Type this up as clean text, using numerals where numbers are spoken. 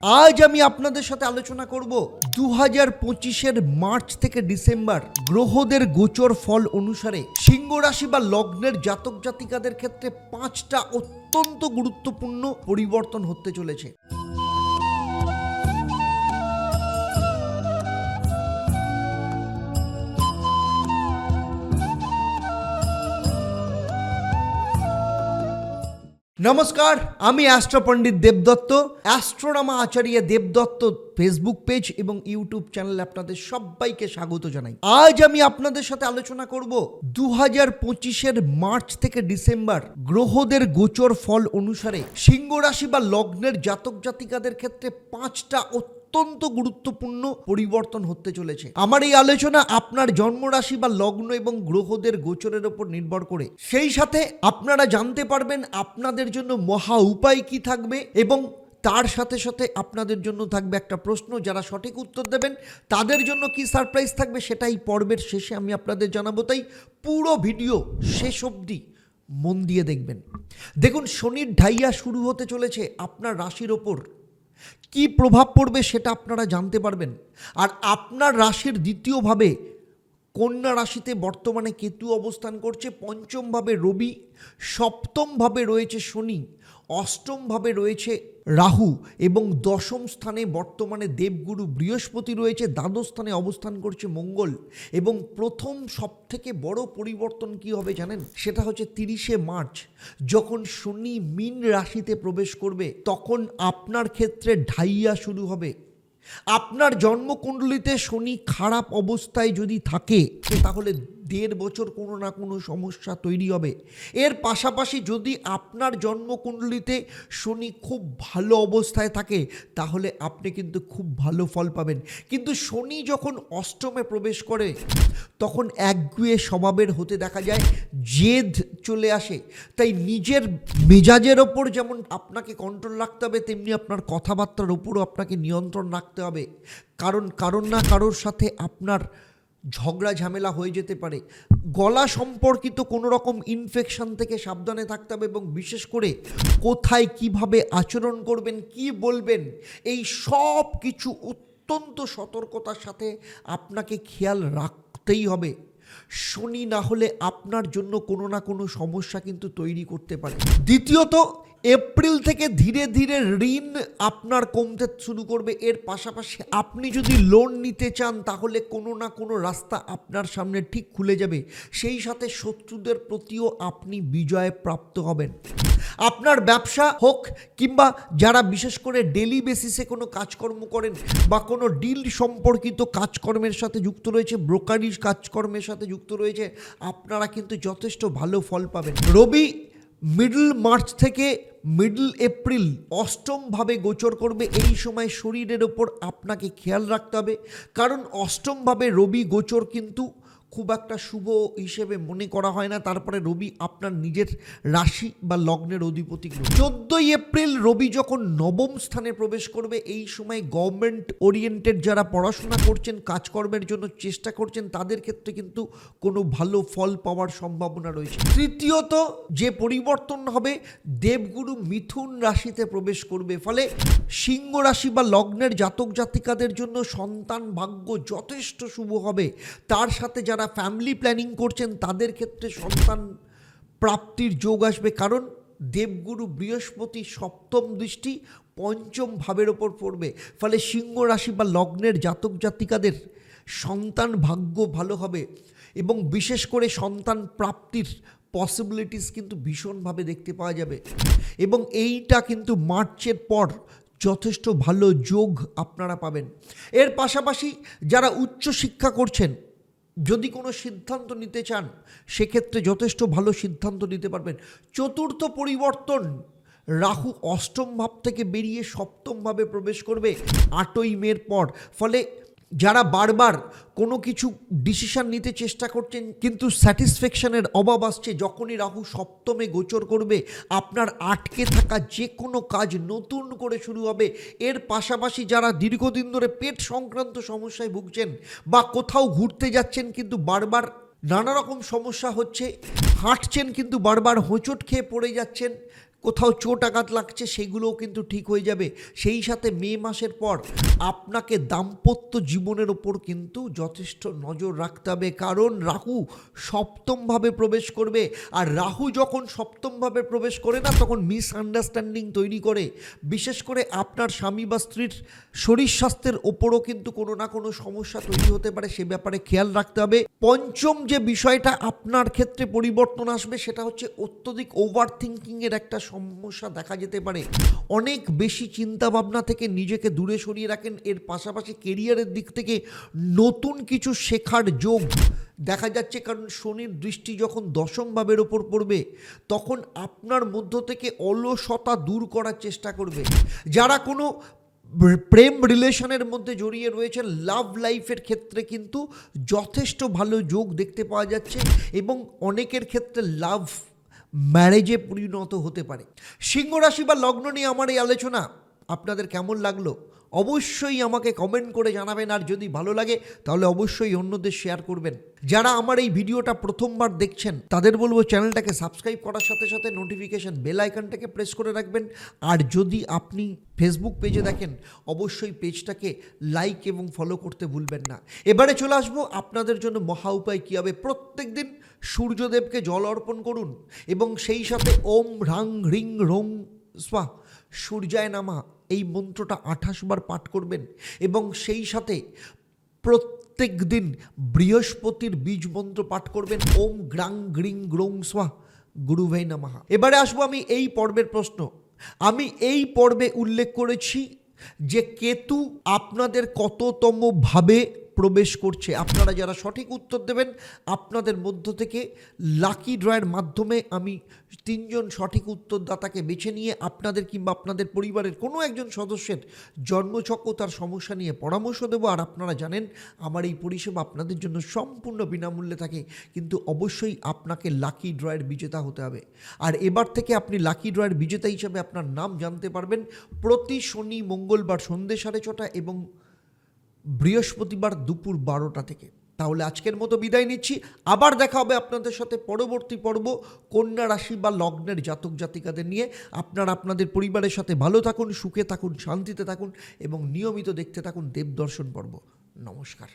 আজ আমি আপনাদের সাথে আলোচনা করব 2025-এর মার্চ থেকে ডিসেম্বর গ্রহদের গোচর ফল অনুসারে সিংহ রাশি বা লগ্নের জাতক জাতিকাদের ক্ষেত্রে 5টা অত্যন্ত গুরুত্বপূর্ণ পরিবর্তন হতে চলেছে। নমস্কার, আমি অ্যাস্ট্রো পণ্ডিত দেবদত্ত, অ্যাস্ট্রোনামা আচার্য দেবদত্ত ফেসবুক পেজ এবং ইউটিউব চ্যানেলে আপনাদের সবাইকে স্বাগত জানাই। আজ আমি আপনাদের সাথে আলোচনা করব 2025-এর মার্চ থেকে ডিসেম্বর গ্রহদের গোচর ফল অনুসারে সিংহ রাশি বা লগ্নের জাতক জাতিকাদের ক্ষেত্রে 5টা অত্যন্ত গুরুত্বপূর্ণ পরিবর্তন হতে চলেছে। আমার এই আলোচনা আপনার জন্মরাশি বা লগ্ন এবং গ্রহদের গোচরের উপর নির্ভর করে। সেই সাথে আপনারা জানতে পারবেন আপনাদের জন্য মহা উপায় কি থাকবে এবং তার সাথে সাথে আপনাদের জন্য থাকবে একটা প্রশ্ন। যারা সঠিক উত্তর দেবেন তাদের জন্য কি সারপ্রাইজ থাকবে সেটাই পর্বের শেষে আমি আপনাদের জানাবো। তাই পুরো ভিডিও শেষ অবধি মন দিয়ে দেখবেন। দেখুন, শনির ঢাইয়া শুরু হতে চলেছে আপনার রাশির ওপর। কি প্রভাব পড়বে সেটা আপনারা জানতে পারবেন। আর আপনার রাশির দ্বিতীয়ভাবে কন্যা রাশিতে বর্তমানে কেতু অবস্থান করছে, পঞ্চমভাবে রবি, সপ্তমভাবে রয়েছে শনি, অষ্টমভাবে রয়েছে রাহু এবং দশম স্থানে বর্তমানে দেবগুরু বৃহস্পতি রয়েছে, দ্বাদশ স্থানে অবস্থান করছে মঙ্গল। এবং প্রথম সবথেকে বড় পরিবর্তন কি হবে জানেন? সেটা হচ্ছে 30শে মার্চ যখন শনি মীন রাশিতে প্রবেশ করবে, তখন আপনার ক্ষেত্রে ঢাইয়া শুরু হবে। আপনার জন্মকুণ্ডলিতে শনি খারাপ অবস্থায় যদি থাকে তাহলে 1.5 বছর কোনো না কোনো সমস্যা তৈরি হবে। এর পাশাপাশি যদি আপনার জন্মকুণ্ডলিতে শনি খুব ভালো অবস্থায় থাকে তাহলে আপনি কিন্তু খুব ভালো ফল পাবেন। কিন্তু শনি যখন অষ্টমে প্রবেশ করে তখন একগুঁয়ে স্বভাবের হতে দেখা যায়, জেদ চলে আসে। তাই নিজের মেজাজের ওপর যেমন আপনাকে কন্ট্রোল রাখতে হবে, তেমনি আপনার কথাবার্তার ওপরও আপনাকে নিয়ন্ত্রণ রাখতে হবে। কারণ না কারোর সাথে আপনার ঝগড়া ঝামেলা হয়ে যেতে পারে। গলা সম্পর্কিত কোনো রকম ইনফেকশন থেকে সাবধানে থাকতে হবে এবং বিশেষ করে কোথায় কিভাবে আচরণ করবেন, কি বলবেন, এই সব কিছু অত্যন্ত সতর্কতার সাথে আপনাকে খেয়াল রাখতেই হবে। শনি না হলে আপনার জন্য কোনো না কোনো সমস্যা কিন্তু তৈরি করতে পারে। দ্বিতীয়ত, এপ্রিল থেকে ধীরে ধীরে ঋণ আপনার কমতে শুরু করবে। এর পাশাপাশি আপনি যদি লোন নিতে চান তাহলে কোনো না কোনো রাস্তা আপনার সামনে ঠিক খুলে যাবে। সেই সাথে শত্রুদের প্রতিও আপনি বিজয় প্রাপ্ত হবেন। আপনার ব্যবসা হোক কিংবা যারা বিশেষ করে ডেলি বেসিসে কোনো কাজকর্ম করেন বা কোনো ডিল সম্পর্কিত কাজকর্মের সাথে যুক্ত রয়েছে, ব্রোকারিজ কাজকর্মের সাথে যুক্ত রয়েছে, আপনারা কিন্তু যথেষ্ট ভালো ফল পাবেন। রবি মিডল মার্চ থেকে মিডল এপ্রিল অষ্টমভাবে গোচর করবে। এই সময় শরীরের ওপর আপনাকে খেয়াল রাখতে হবে, কারণ অষ্টমভাবে রবি গোচর কিন্তু খুব একটা শুভ হিসেবে মনে করা হয় না। তারপরে রবি আপনার নিজের রাশি বা লগ্নের অধিপতি। 14ই এপ্রিল রবি যখন নবম স্থানে প্রবেশ করবে, এই সময় গভর্নমেন্ট ওরিয়েন্টেড যারা পড়াশোনা করছেন, কাজকর্মের জন্য চেষ্টা করছেন, তাদের ক্ষেত্রে কিন্তু কোনো ভালো ফল পাওয়ার সম্ভাবনা রয়েছে। তৃতীয়ত, যে পরিবর্তন হবে, দেবগুরু মিথুন রাশিতে প্রবেশ করবে। ফলে সিংহ রাশি বা লগ্নের জাতক জাতিকাদের জন্য সন্তান ভাগ্য যথেষ্ট শুভ হবে। তার সাথে যারা ফ্যামিলি প্ল্যানিং করছেন তাদের ক্ষেত্রে সন্তান প্রাপ্তির যোগ আসবে, কারণ দেবগুরু বৃহস্পতি সপ্তম দৃষ্টি পঞ্চম ভাবের ওপর পড়বে। ফলে সিংহ রাশি বা লগ্নের জাতক জাতিকাদের সন্তান ভাগ্য ভালো হবে এবং বিশেষ করে সন্তান প্রাপ্তির পসিবিলিটিস কিন্তু ভীষণভাবে দেখতে পাওয়া যাবে। এবং এইটা কিন্তু মার্চের পর যথেষ্ট ভালো যোগ আপনারা পাবেন। এর পাশাপাশি যারা উচ্চশিক্ষা করছেন, যদি কোনো সিদ্ধান্ত নিতে চান সেক্ষেত্রে যথেষ্ট ভালো সিদ্ধান্ত নিতে পারবেন। চতুর্থ পরিবর্তন, রাহু অষ্টম ভাব থেকে বেরিয়ে সপ্তম ভাবে প্রবেশ করবে 8ই মের পর। ফলে যারা বারবার কোনো কিছু ডিসিশন নিতে চেষ্টা করছেন কিন্তু স্যাটিসফ্যাকশনের অভাব আসছে, যখনই রাহু সপ্তমে গোচর করবে আপনার আটকে থাকা যে কোনো কাজ নতুন করে শুরু হবে। এর পাশাপাশি যারা দীর্ঘদিন ধরে পেট সংক্রান্ত সমস্যায় ভুগছেন বা কোথাও ঘুরতে যাচ্ছেন কিন্তু বারবার নানা রকম সমস্যা হচ্ছে, হাঁটছেন কিন্তু বারবার হোঁচট খেয়ে পড়ে যাচ্ছেন, কোথাও চোট আঘাত লাগছে সেগুলোও কিন্তু ঠিক হয়ে যাবে। সেই সাথে মে মাসের পর আপনাকে দাম্পত্য জীবনের ওপর কিন্তু যথেষ্ট নজর রাখতে হবে, কারণ রাহু সপ্তমভাবে প্রবেশ করবে। আর রাহু যখন সপ্তমভাবে প্রবেশ করে না, তখন মিসআন্ডারস্ট্যান্ডিং তৈরি করে। বিশেষ করে আপনার স্বামী বা স্ত্রীর শরীর স্বাস্থ্যের ওপরও কিন্তু কোনো না কোনো সমস্যা তৈরি হতে পারে, সে ব্যাপারে খেয়াল রাখতে হবে। পঞ্চম যে বিষয়টা আপনার ক্ষেত্রে পরিবর্তন আসবে সেটা হচ্ছে অত্যধিক ওভার থিঙ্কিংয়ের একটা সমস্যা দেখা যেতে পারে। অনেক বেশি চিন্তা ভাবনা থেকে নিজেকে দূরে সরিয়ে রাখেন। এর পাশাপাশি কেরিয়ারের দিক থেকে নতুন কিছু শেখার যোগ দেখা যাচ্ছে, কারণ শনির দৃষ্টি যখন দশম ভাবের ওপর পড়বে তখন আপনার মধ্য থেকে অলসতা দূর করার চেষ্টা করবে। যারা কোনো প্রেম রিলেশনের মধ্যে জড়িয়ে রয়েছেন, লাভ লাইফের ক্ষেত্রে কিন্তু যথেষ্ট ভালো যোগ দেখতে পাওয়া যাচ্ছে এবং অনেকের ক্ষেত্রে লাভ ম্যারেজে পরিণত হতে পারে। সিংহ রাশি বা লগ্ন নিয়ে আমার এই আলোচনা আপনাদের কেমন লাগলো অবশ্যই আমাকে কমেন্ট করে জানাবেন। আর যদি ভালো লাগে তাহলে অবশ্যই অন্যদের শেয়ার করবেন। যারা আমার এই ভিডিওটা প্রথমবার দেখছেন তাদের বলবো চ্যানেলটাকে সাবস্ক্রাইব করার সাথে সাথে নোটিফিকেশন বেল আইকনটাকে প্রেস করে রাখবেন। আর যদি আপনি ফেসবুক পেজে দেখেন অবশ্যই পেজটাকে লাইক এবং ফলো করতে ভুলবেন না। এবারে চলে আসবো আপনাদের জন্য মহা উপায় কী হবে। প্রত্যেক দিন সূর্যদেবকে জল অর্পণ করুন এবং সেই সাথে ওম হ্রাং হ্রিং রোং স্বাহা সূর্যায় নামা এই মন্ত্রটা 28 বার পাঠ করবেন এবং সেই সাথে প্রত্যেক দিন বৃহস্পতির বীজ মন্ত্র পাঠ করবেন, ওম গ্রাং গ্রিং গ্রৌং স্বাহা গুরুভৈ নমঃ। এবারে আসবো আমি এই পর্বের প্রশ্ন। আমি এই পর্বে উল্লেখ করেছি যে কেতু আপনাদের কততম ভাবে প্রবেশ করছে। আপনারা যারা সঠিক উত্তর দেবেন আপনাদের মধ্য থেকে লাকি ড্রয়ের মাধ্যমে আমি 3 জন সঠিক উত্তরদাতাকে বেছে নিয়ে আপনাদের কিংবা আপনাদের পরিবারের কোনো একজন সদস্যের জন্মছক ও তার সমস্যা নিয়ে পরামর্শ দেবো। আর আপনারা জানেন আমার এই পরিষেবা আপনাদের জন্য সম্পূর্ণ বিনামূল্যে থাকে, কিন্তু অবশ্যই আপনাকে লাকি ড্রয়ের বিজেতা হতে হবে। আর এবার থেকে আপনি লাকি ড্রয়ের বিজেতা হিসেবে আপনার নাম জানতে পারবেন প্রতি শনি মঙ্গলবার সন্ধ্যে 6:30 এবং বৃহস্পতিবার দুপুর 12টা থেকে। তাহলে আজকের মতো বিদায় নিচ্ছি। আবার দেখা হবে আপনাদের সাথে পরবর্তী পর্ব কন্যা রাশি বা লগ্নের জাতক জাতিকাদের নিয়ে। আপনারা আপনাদের পরিবারের সাথে ভালো থাকুন, সুখে থাকুন, শান্তিতে থাকুন এবং নিয়মিত দেখতে থাকুন দেবদর্শন পর্ব। নমস্কার।